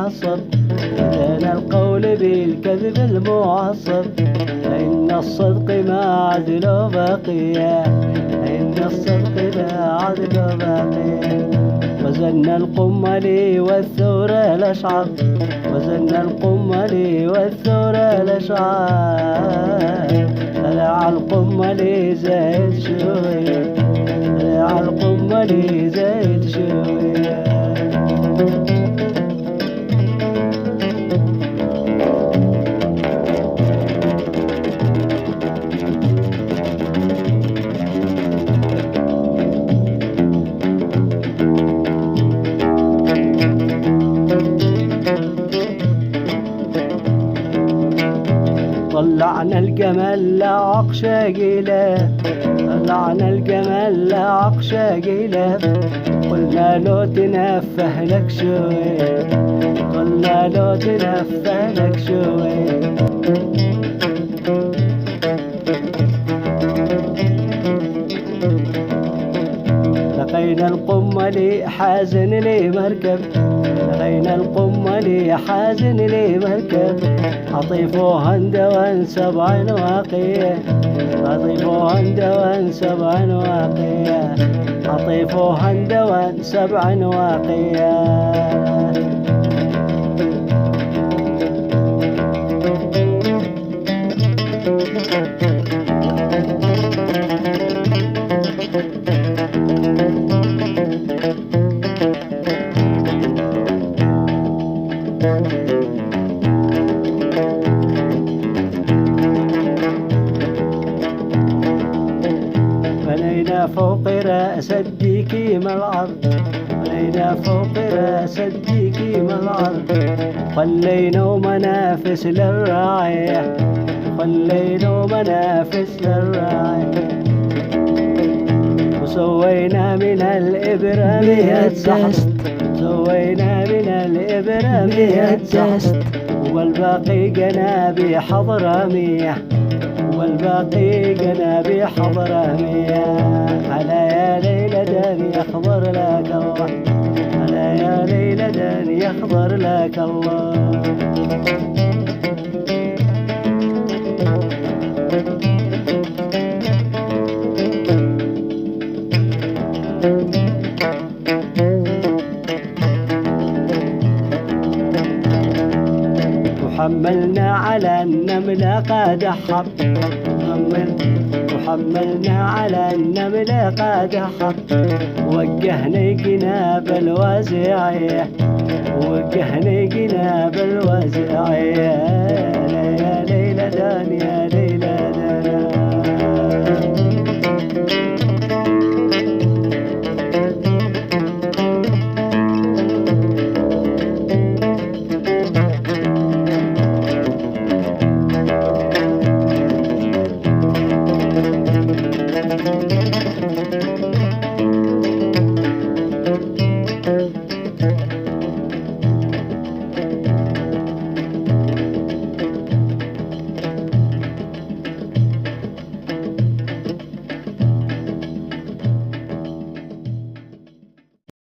المعصب، أتانا القول بالكذب المعصب. إن الصدق ما عدل بقية، إن الصدق ما عدل بقية. وزن القمل والثور الأشعر، وزن القمل والثور الأشعر. طلع القمل زايد شوية، طلع القمل زايد شوية. طلعنا الجمل لعقش قيله، طلعنا الجمل لعقش قيله. قلنا له تنفه لك شوي، قلنا له تنفه لك شوي. لقينا القمل حازن لي مركب، لقينا القمل حازن لي مركب. عطيفوه هندوان 7 واقية، عطيفوه هندوان 7 واقية، عطيفوه هندوان 7 واقية. بنينا فوق رأس الديكيم الأرض، بنينا فوق رأس الديكيم الأرض. خلينا منافس للراعية، خلينا منافس للراعية. وسوينا من الإبرة 100 سحت، سوينا من الإبرة 100 سحت. والباقي جنابي حضرمية، والباقي جنابي حضرمية. على يا ليلى داني يخضر لك الله، على يا ليلى داني يخضر لك الله. وحملنا على النملة قد حب، وحملنا على النملة قد حب. وجهنا جناب الوزعية، وجهنا جناب الوزعية. يا ليلى دان يا ليلى دان.